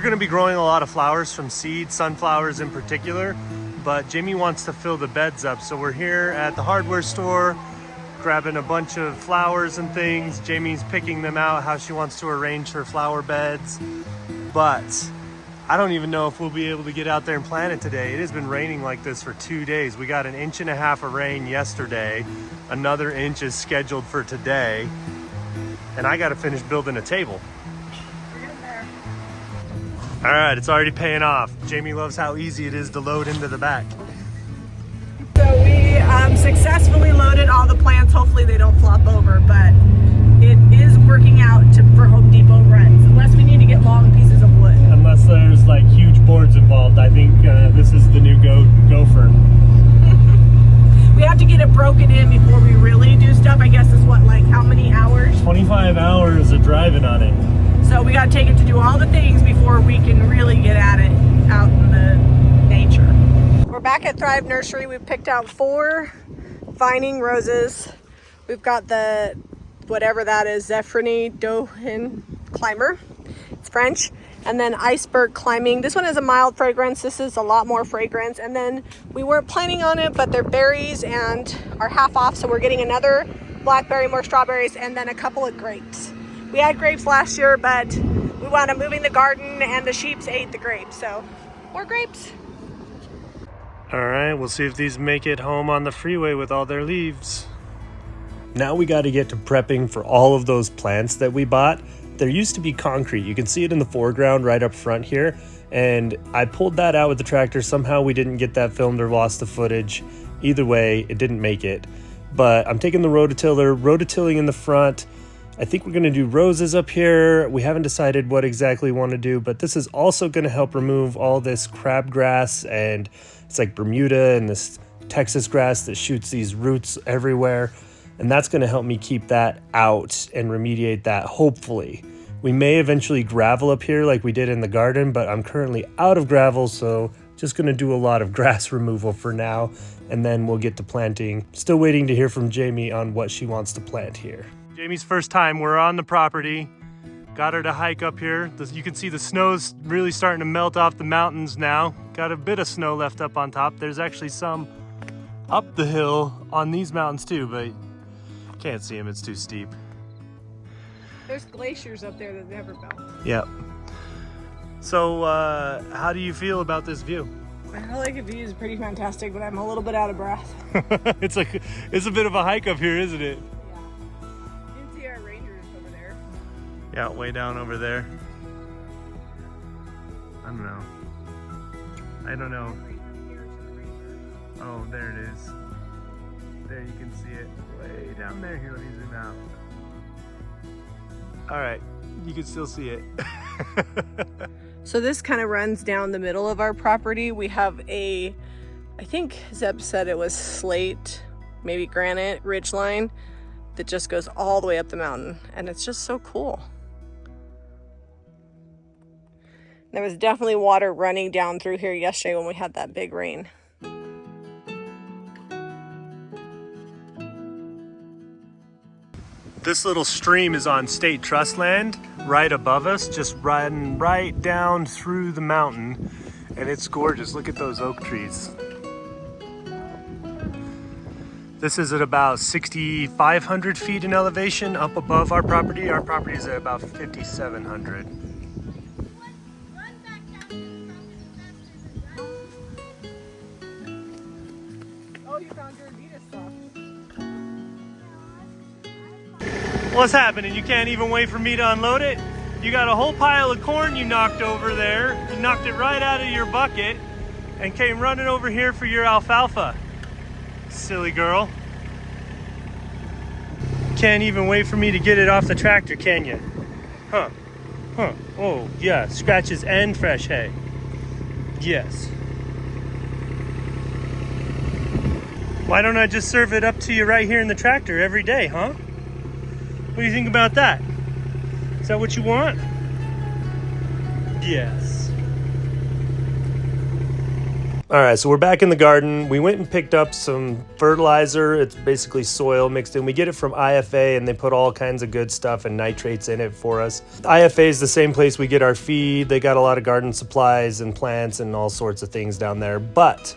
We're gonna be growing a lot of flowers from seed, sunflowers in particular, but Jamie wants to fill the beds up. So we're here at the hardware store, grabbing a bunch of flowers and things. Jamie's picking them out, how she wants to arrange her flower beds. But I don't even know if we'll be able to get out there and plant it today. It has been raining like this for 2 days. We got 1.5 inches of rain yesterday. Another inch is scheduled for today. And I gotta finish building a table. All right, it's already paying off. Jamie loves how easy it is to load into the back. So we successfully loaded all the plants. Hopefully they don't flop over, but it is working out for Home Depot runs, unless we need to get long pieces of wood. Unless there's like huge boards involved. I think this is the new gopher. We have to get it broken in before we really do stuff. I guess is what, like how many hours? 25 hours of driving on it. So we got to take it to do all the things before we can really get at it out in the nature. We're back at Thrive Nursery. We've picked out 4 vining roses. We've got the, whatever that is, Zephyrine Dohin Climber. It's French. And then Iceberg Climbing. This one has a mild fragrance. This is a lot more fragrance. And then we weren't planning on it, but they're berries and are half off. So we're getting another blackberry, more strawberries, and then a couple of grapes. We had grapes last year, but we wound up moving the garden and the sheeps ate the grapes. So more grapes. All right, we'll see if these make it home on the freeway with all their leaves. Now we got to get to prepping for all of those plants that we bought. There used to be concrete. You can see it in the foreground right up front here. And I pulled that out with the tractor. Somehow we didn't get that filmed or lost the footage. Either way, it didn't make it. But I'm taking the rototilling in the front. I think we're going to do roses up here. We haven't decided what exactly we want to do, but this is also going to help remove all this crabgrass, and it's like Bermuda and this Texas grass that shoots these roots everywhere. And that's going to help me keep that out and remediate that, hopefully. We may eventually gravel up here like we did in the garden, but I'm currently out of gravel, so just going to do a lot of grass removal for now, and then we'll get to planting. Still waiting to hear from Jamie on what she wants to plant here. Jamie's first time. We're on the property. Got her to hike up here. You can see the snow's really starting to melt off the mountains now. Got a bit of snow left up on top. There's actually some up the hill on these mountains too, but can't see them, it's too steep. There's glaciers up there that never melt. Yep. So how do you feel about this view? I feel like the view is pretty fantastic, but I'm a little bit out of breath. It's a bit of a hike up here, isn't it? Yeah, way down over there. I don't know. Oh, there it is. There, you can see it way down there. Here, let me zoom out. All right, you can still see it. So this kind of runs down the middle of our property. We have I think Zeb said it was slate, maybe granite ridgeline that just goes all the way up the mountain. And it's just so cool. There was definitely water running down through here yesterday when we had that big rain. This little stream is on state trust land right above us, just riding right down through the mountain. And it's gorgeous. Look at those oak trees. This is at about 6,500 feet in elevation up above our property. Our property is at about 5,700. What's happening? You can't even wait for me to unload it? You got a whole pile of corn you knocked over there. You knocked it right out of your bucket and came running over here for your alfalfa. Silly girl. Can't even wait for me to get it off the tractor, can you? Huh. Oh, yeah, scratches and fresh hay. Yes. Why don't I just serve it up to you right here in the tractor every day, huh? What do you think about that? Is that what you want? Yes. All right, so we're back in the garden. We went and picked up some fertilizer. It's basically soil mixed in. We get it from IFA, and they put all kinds of good stuff and nitrates in it for us. IFA is the same place we get our feed. They got a lot of garden supplies and plants and all sorts of things down there. But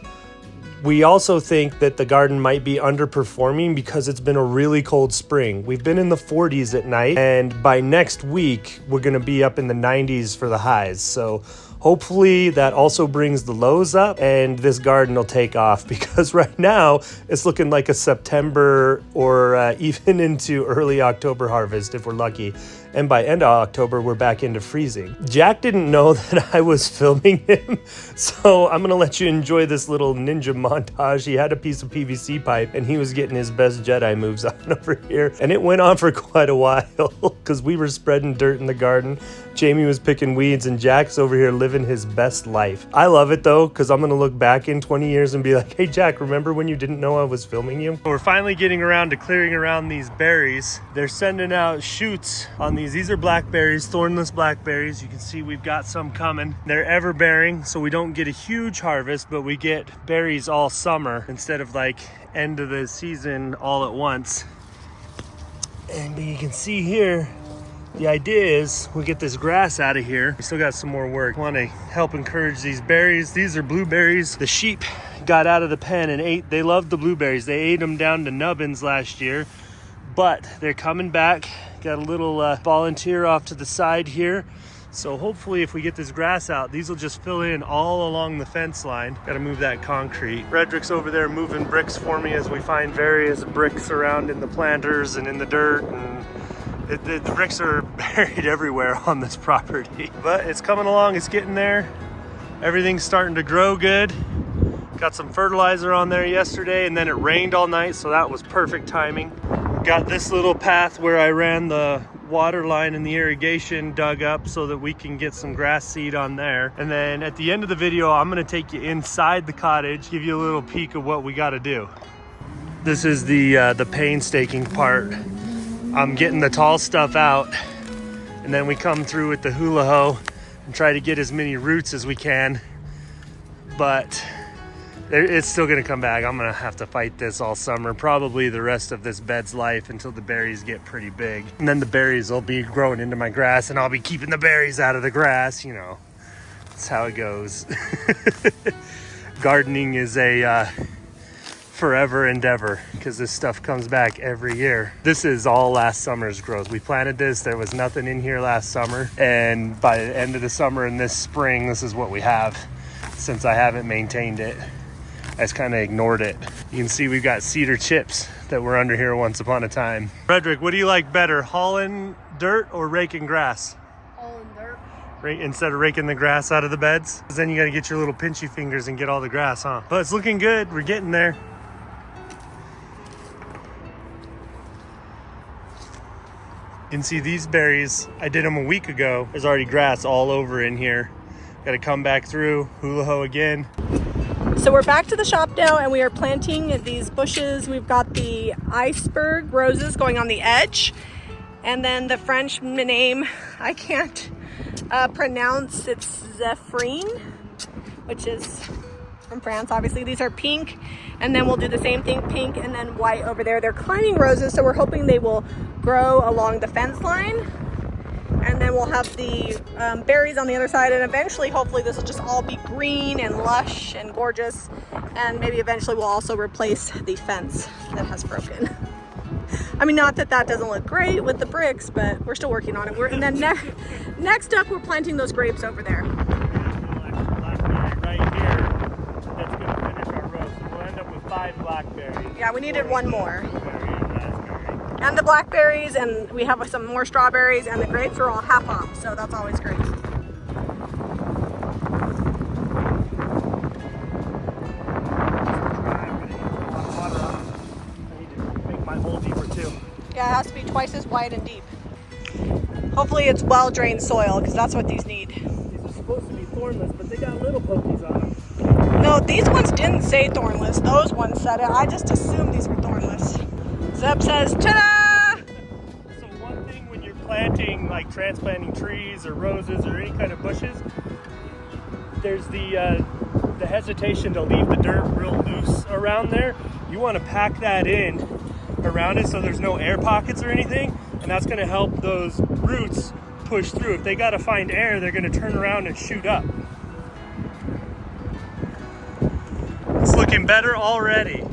we also think that the garden might be underperforming because it's been a really cold spring. We've been in the 40s at night, and by next week, we're gonna be up in the 90s for the highs. So hopefully that also brings the lows up and this garden will take off, because right now it's looking like a September or even into early October harvest if we're lucky. And by end of October, we're back into freezing. Jack didn't know that I was filming him, so I'm gonna let you enjoy this little ninja montage. He had a piece of PVC pipe and he was getting his best Jedi moves on over here. And it went on for quite a while because we were spreading dirt in the garden. Jamie was picking weeds and Jack's over here living his best life. I love it though, because I'm gonna look back in 20 years and be like, hey Jack, remember when you didn't know I was filming you? We're finally getting around to clearing around these berries. They're sending out shoots on these. These are blackberries, thornless blackberries. You can see we've got some coming. They're ever bearing, so we don't get a huge harvest, but we get berries all summer instead of like end of the season all at once. And you can see here, the idea is we get this grass out of here. We still got some more work. Want to help encourage these berries. These are blueberries. The sheep got out of the pen and ate. They loved the blueberries. They ate them down to nubbins last year, but they're coming back. Got a little volunteer off to the side here. So hopefully if we get this grass out, these will just fill in all along the fence line. Got to move that concrete. Frederick's over there moving bricks for me as we find various bricks around in the planters and in the dirt. And the bricks are buried everywhere on this property. But it's coming along, it's getting there. Everything's starting to grow good. Got some fertilizer on there yesterday and then it rained all night, so that was perfect timing. Got this little path where I ran the water line and the irrigation dug up so that we can get some grass seed on there. And then at the end of the video, I'm gonna take you inside the cottage, give you a little peek of what we gotta do. This is the painstaking part. I'm getting the tall stuff out, and then we come through with the hula hoe and try to get as many roots as we can. But it's still gonna come back. I'm gonna have to fight this all summer, probably the rest of this bed's life until the berries get pretty big. And then the berries will be growing into my grass and I'll be keeping the berries out of the grass, you know. That's how it goes. Gardening is a forever endeavor because this stuff comes back every year. This is all last summer's growth. We planted this, there was nothing in here last summer. And by the end of the summer and this spring, this is what we have. Since I haven't maintained it, I just kind of ignored it. You can see we've got cedar chips that were under here once upon a time. Frederick, what do you like better, hauling dirt or raking grass? Hauling dirt. Instead of raking the grass out of the beds? Because then you got to get your little pinchy fingers and get all the grass, huh? But it's looking good. We're getting there. You can see these berries, I did them a week ago. There's already grass all over in here. Got to come back through, hula hoe again. So we're back to the shop now and we are planting these bushes. We've got the iceberg roses going on the edge. And then the French name, I can't pronounce, it's Zephrine, which is from France, obviously. These are pink. And then we'll do the same thing, pink and then white over there. They're climbing roses, so we're hoping they will grow along the fence line. And then we'll have the berries on the other side, and eventually, hopefully, this will just all be green and lush and gorgeous. And maybe eventually we'll also replace the fence that has broken. I mean, not that that doesn't look great with the bricks, but we're still working on it. And then next up, we're planting those grapes over there. Right here, that's going to finish our row. So we'll end up with 5 blackberries. Yeah, we needed one more. And the blackberries, and we have some more strawberries, and the grapes are all half off, so that's always great. Yeah, it has to be twice as wide and deep. Hopefully it's well-drained soil, because that's what these need. These are supposed to be thornless, but they got little pokies on them. No, these ones didn't say thornless. Those ones said it. I just assumed these were thornless. Zeb says, ta-da! So one thing when you're planting, like transplanting trees or roses or any kind of bushes, there's the the hesitation to leave the dirt real loose around there. You want to pack that in around it so there's no air pockets or anything, and that's going to help those roots push through. If they got to find air, they're going to turn around and shoot up. It's looking better already.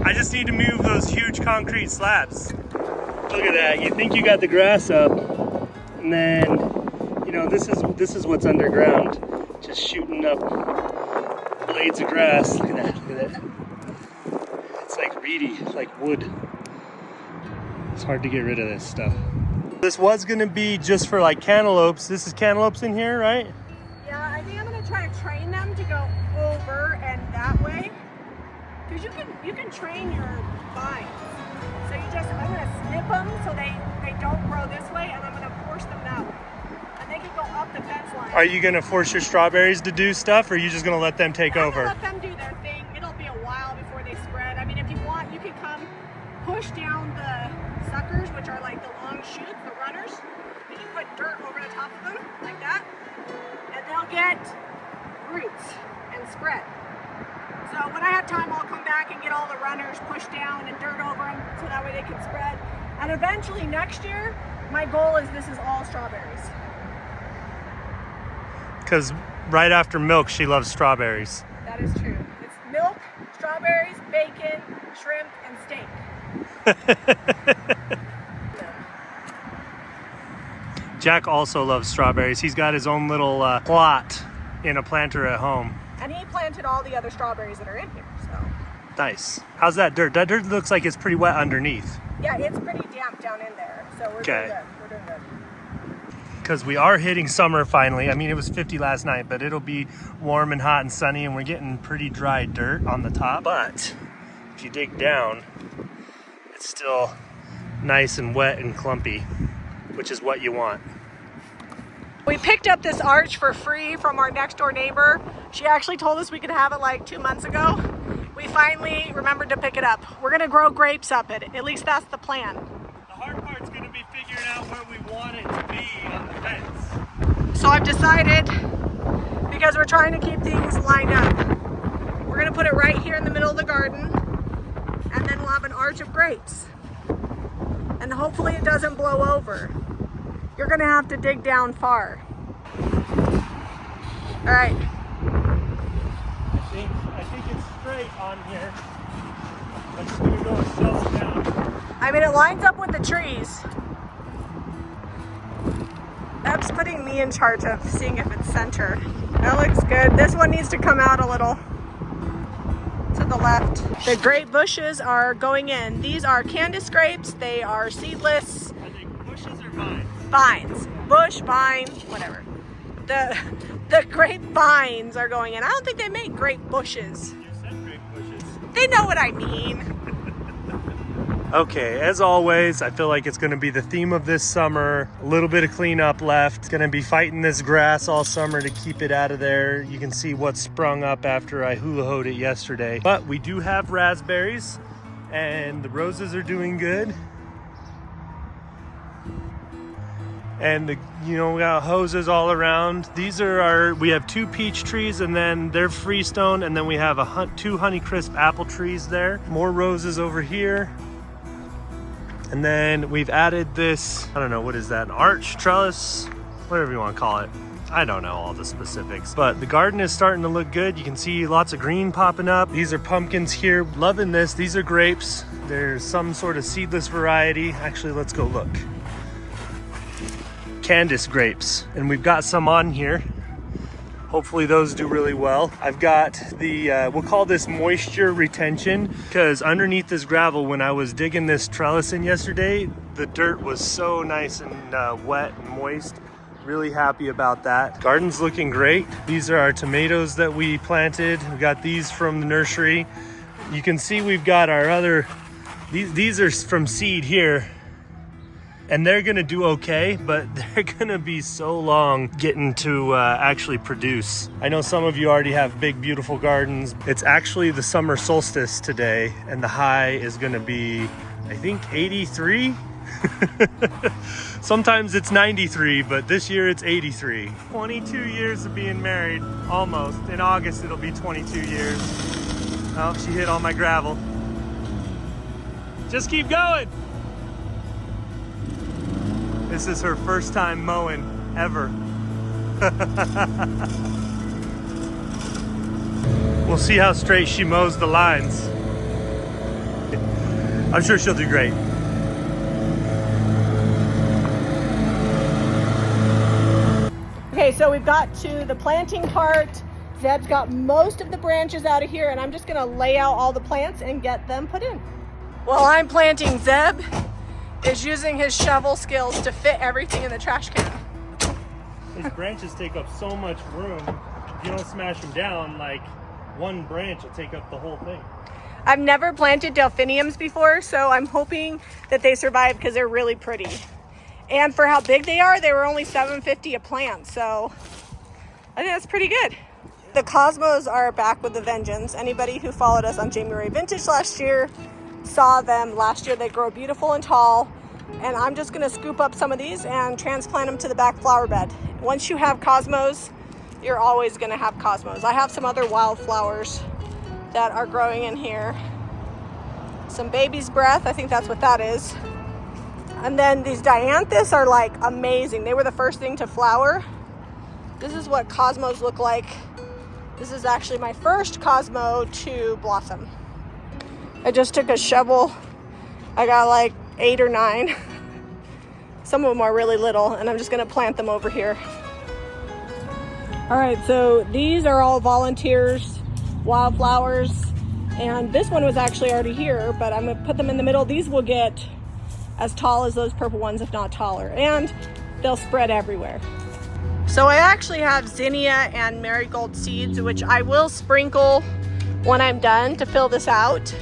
I just need to move those huge concrete slabs. Look at that. You think you got the grass up, and then, you know, this is what's underground. Just shooting up blades of grass. Look at that. Look at that. It's like reedy, like wood. It's hard to get rid of this stuff. This was gonna be just for like cantaloupes. This is cantaloupes in here, right? Yeah, I think I'm gonna try to train them to go over and that way. Because you can train your vines. So I'm gonna snip them so they don't grow this way, and I'm gonna force them that way. And they can go up the fence line. Are you gonna force your strawberries to do stuff, or are you just gonna let them take over? Let them do their thing. It'll be a while before they spread. I mean, if you want, you can come push down the suckers, which are like the long shoots, the runners. And you put dirt over the top of them, like that, and they'll get roots and spread. So when I have time, I'll come back and get all the runners pushed down and dirt over them so that way they can spread. And eventually next year, my goal is this is all strawberries. Because right after milk, she loves strawberries. That is true. It's milk, strawberries, bacon, shrimp, and steak. Jack also loves strawberries. He's got his own little plot in a planter at home. And he planted all the other strawberries that are in here, so. Nice. How's that dirt? That dirt looks like it's pretty wet underneath. Yeah, it's pretty damp down in there, so we're doing good. We're doing good. Because we are hitting summer finally. I mean, it was 50 last night, but it'll be warm and hot and sunny, and we're getting pretty dry dirt on the top. But if you dig down, it's still nice and wet and clumpy, which is what you want. We picked up this arch for free from our next door neighbor. She actually told us we could have it like 2 months ago. We finally remembered to pick it up. We're gonna grow grapes up it. At least that's the plan. The hard part's gonna be figuring out where we want it to be on the fence. So I've decided, because we're trying to keep things lined up, we're gonna put it right here in the middle of the garden, and then we'll have an arch of grapes. And hopefully it doesn't blow over. You're gonna have to dig down far. All right. I think it's straight on here. I'm just gonna go and shove it down. I mean, it lines up with the trees. That's putting me in charge of seeing if it's center. That looks good. This one needs to come out a little to the left. The grape bushes are going in. These are Candace grapes. They are seedless. Are they bushes or vines? Vines. Bush, vine, whatever. The grape vines are going in. I don't think they make grape bushes. You said grape bushes. They know what I mean. Okay, as always, I feel like it's going to be the theme of this summer. A little bit of cleanup left. Going to be fighting this grass all summer to keep it out of there. You can see what sprung up after I hula-hoed it yesterday. But we do have raspberries, and the roses are doing good. And we got hoses all around. These are we have 2 peach trees, and then they're freestone, and then we have 2 Honeycrisp apple trees there. More roses over here. And then we've added this, I don't know, what is that? An arch, trellis, whatever you want to call it. I don't know all the specifics, but the garden is starting to look good. You can see lots of green popping up. These are pumpkins here. Loving this. These are grapes. There's some sort of seedless variety. Actually, let's go look. Candace grapes, and we've got some on here. Hopefully those do really well. I've got the, we'll call this moisture retention, because underneath this gravel, when I was digging this trellis in yesterday, the dirt was so nice and wet and moist. Really happy about that. Garden's looking great. These are our tomatoes that we planted. We got these from the nursery. You can see we've got our other, these are from seed here. And they're gonna do okay, but they're gonna be so long getting to actually produce. I know some of you already have big, beautiful gardens. It's actually the summer solstice today, and the high is gonna be, I think, 83. Sometimes it's 93, but this year it's 83. 22 years of being married, almost. In August it'll be 22 years. Oh, she hit all my gravel. Just keep going. This is her first time mowing ever. We'll see how straight she mows the lines. I'm sure she'll do great. Okay, so we've got to the planting part. Zeb's got most of the branches out of here, and I'm just gonna lay out all the plants and get them put in. While I'm planting, Zeb is using his shovel skills to fit everything in the trash can. These branches take up so much room. If you don't smash them down, like one branch will take up the whole thing. I've never planted delphiniums before, so I'm hoping that they survive because they're really pretty. And for how big they were only $7.50 a plant, so I think that's pretty good. The Cosmos are back with a vengeance. Anybody who followed us on January Vintage last year saw them last year. They grow beautiful and tall, and I'm just gonna scoop up some of these and transplant them to the back flower bed. Once you have Cosmos, you're always gonna have Cosmos. I have some other wildflowers that are growing in here. Some baby's breath, I think that's what that is. And then these dianthus are like amazing. They were the first thing to flower. This is what Cosmos look like. This is actually my first Cosmo to blossom. I just took a shovel. I got like 8 or 9. Some of them are really little, and I'm just gonna plant them over here. All right, so these are all volunteers, wildflowers, and this one was actually already here, but I'm gonna put them in the middle. These will get as tall as those purple ones, if not taller, and they'll spread everywhere. So I actually have zinnia and marigold seeds, which I will sprinkle when I'm done to fill this out.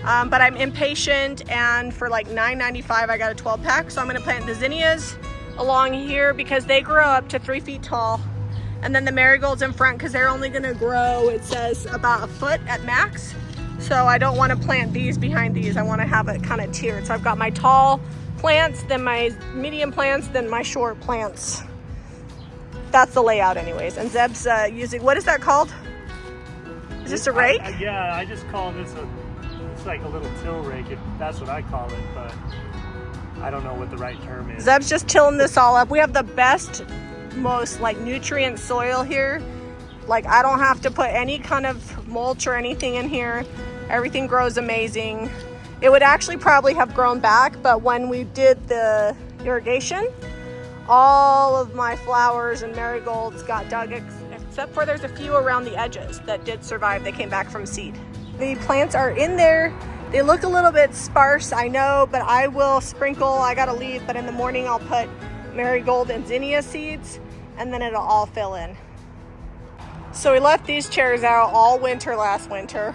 But I'm impatient, and for like $9.95 I got a 12 pack. So I'm gonna plant the zinnias along here because they grow up to 3 feet tall. And then the marigolds in front because they're only gonna grow, it says, about a foot at max. So I don't wanna plant these behind these. I wanna have it kind of tiered. So I've got my tall plants, then my medium plants, then my short plants. That's the layout anyways. And Zeb's using, what is that called? Is this a rake? Yeah, I just call this it's like a little till rake, if that's what I call it, but I don't know what the right term is. Zeb's just tilling this all up. We have the best, most like nutrient soil here. Like I don't have to put any kind of mulch or anything in here. Everything grows amazing. It would actually probably have grown back, but when we did the irrigation, all of my flowers and marigolds got dug, except for there's a few around the edges that did survive. They came back from seed. The plants are in there. They look a little bit sparse, I know, but I will sprinkle. I gotta leave, but in the morning I'll put marigold and zinnia seeds, and then it'll all fill in. So we left these chairs out all winter last winter.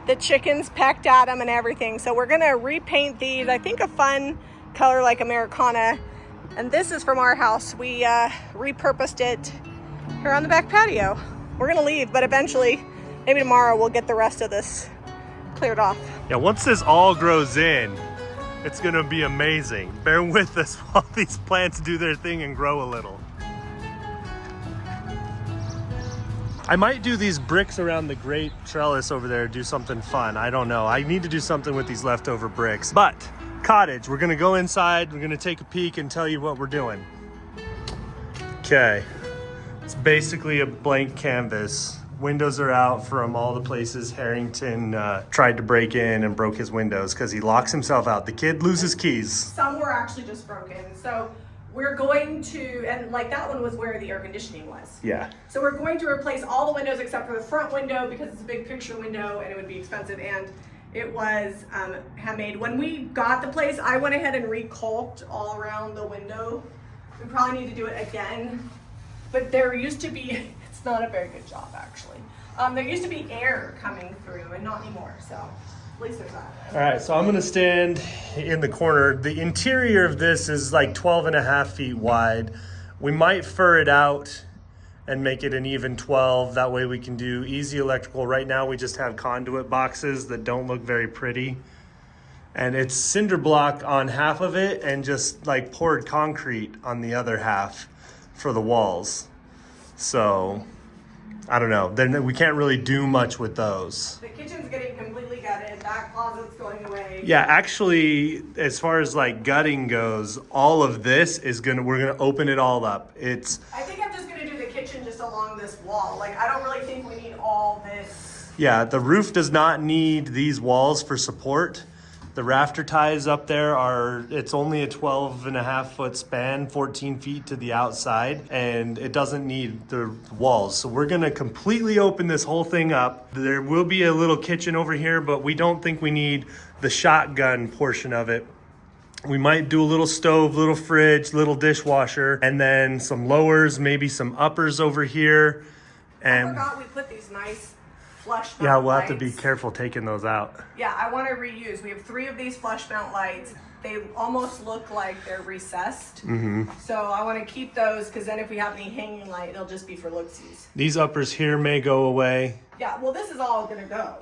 The chickens pecked at them and everything. So we're gonna repaint these. I think a fun color like Americana. And this is from our house. We repurposed it here on the back patio. We're gonna leave, but eventually, maybe tomorrow, we'll get the rest of this cleared off. Yeah, once this all grows in, it's gonna be amazing. Bear with us while these plants do their thing and grow a little. I might do these bricks around the great trellis over there, do something fun. I don't know. I need to do something with these leftover bricks. But Cottage, we're gonna go inside, we're gonna take a peek and tell you what we're doing. Okay, it's basically a blank canvas. Windows are out from all the places Harrington tried to break in and broke his windows because he locks himself out. The kid loses keys. Some were actually just broken. So we're going to, and like that one was where the air conditioning was. Yeah. So we're going to replace all the windows except for the front window because it's a big picture window and it would be expensive, and it was handmade. When we got the place, I went ahead and recaulked all around the window. We probably need to do it again, but there used to be, it's not a very good job actually. There used to be air coming through and not anymore, so at least there's that. All right, so I'm gonna stand in the corner. The interior of this is like 12.5 feet wide. We might fur it out and make it an even 12. That way we can do easy electrical. Right now we just have conduit boxes that don't look very pretty. And it's cinder block on half of it and just like poured concrete on the other half for the walls. So I don't know. Then we can't really do much with those. The kitchen's getting completely gutted. That closet's going away. Yeah, actually, as far as like gutting goes, all of this is we're gonna open it all up. I think I'm just gonna do the kitchen just along this wall. Like, I don't really think we need all this. Yeah, the roof does not need these walls for support. The rafter ties up there it's only a 12.5-foot span, 14 feet to the outside, and it doesn't need the walls. So we're gonna completely open this whole thing up. There will be a little kitchen over here, but we don't think we need the shotgun portion of it. We might do a little stove, little fridge, little dishwasher, and then some lowers, maybe some uppers over here. And I forgot we put these nice flush mount yeah, we'll have to lights. be careful taking those out. Yeah, I want to reuse. We have 3 of these flush mount lights. They almost look like they're recessed. So I want to keep those because then if we have any hanging light, they'll just be for looksies. These uppers here may go away. Yeah, well, this is all going to go.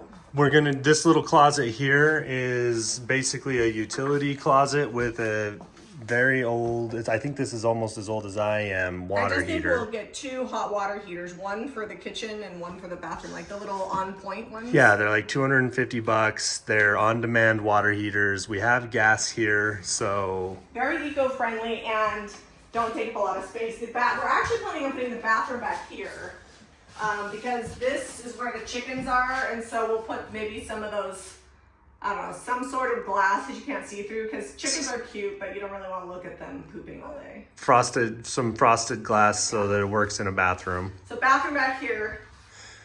This little closet here is basically a utility closet with a very old, I think this is almost as old as I am, water I just think heater. we'll get 2 hot water heaters, one for the kitchen and one for the bathroom, like the little on point ones. Yeah, they're like $250. They're on-demand water heaters. We have gas here, so Very eco-friendly and don't take up a lot of space. We're actually planning on putting the bathroom back here because this is where the chickens are, and so we'll put maybe some of those, I don't know, some sort of glass that you can't see through because chickens are cute, but you don't really want to look at them pooping all day. some frosted glass so that it works in a bathroom. So bathroom back here.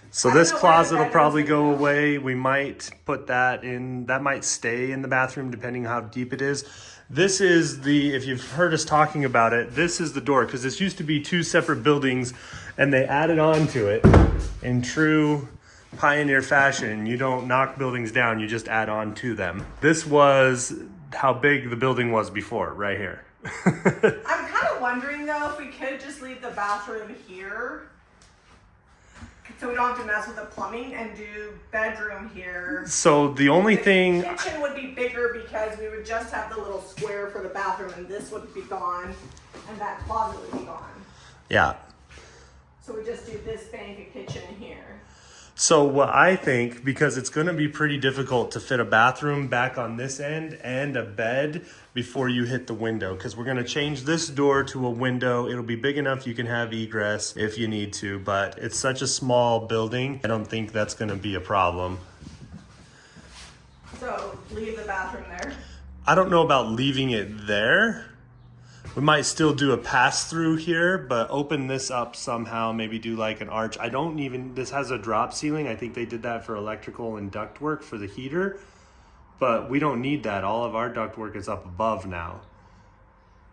So this closet will probably go away. We might put that in, that might stay in the bathroom depending how deep it is. This is if you've heard us talking about it, this is the door because this used to be 2 separate buildings and they added on to it in true pioneer fashion. You don't knock buildings down, you just add on to them. This was how big the building was before, right here. I'm kind of wondering though if we could just leave the bathroom here so we don't have to mess with the plumbing and do bedroom here. So the only thing, The kitchen would be bigger because we would just have the little square for the bathroom and this would be gone and that closet would be gone. yeah. So we just do this bank of kitchen here. So what I think, because it's going to be pretty difficult to fit a bathroom back on this end and a bed before you hit the window, because we're going to change this door to a window. It'll be big enough you can have egress if you need to, but it's such a small building, I don't think that's going to be a problem. So leave the bathroom there. I don't know about leaving it there. We might still do a pass through here, but open this up somehow, maybe do like an arch. This has a drop ceiling. I think they did that for electrical and duct work for the heater, but we don't need that. All of our duct work is up above now.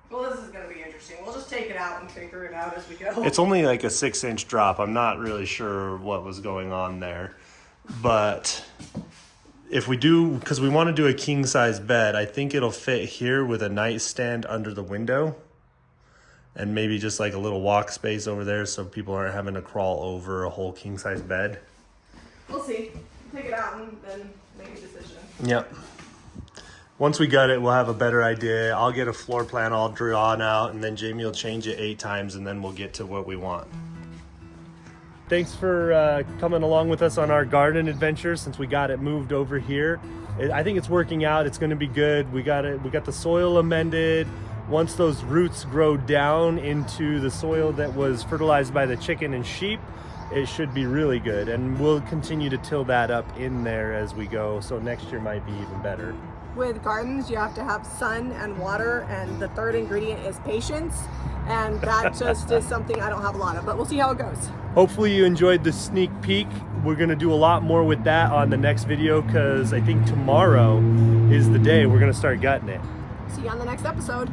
Well, this is going to be interesting. We'll just take it out and figure it out as we go. It's only like a 6-inch drop. I'm not really sure what was going on there, but if we do, because we want to do a king size bed, I think it'll fit here with a nightstand under the window and maybe just like a little walk space over there so people aren't having to crawl over a whole king size bed. We'll see. Take it out and then make a decision. Yep. Once we got it, we'll have a better idea. I'll get a floor plan all drawn out and then Jamie will change it 8 times and then we'll get to what we want. Thanks for coming along with us on our garden adventure since we got it moved over here. I think it's working out. It's going to be good. We got the soil amended. Once those roots grow down into the soil that was fertilized by the chicken and sheep, it should be really good. And we'll continue to till that up in there as we go. So next year might be even better. With gardens, you have to have sun and water, and the third ingredient is patience. And that just is something I don't have a lot of, but we'll see how it goes. Hopefully you enjoyed the sneak peek. We're gonna do a lot more with that on the next video because I think tomorrow is the day we're gonna start gutting it. See you on the next episode.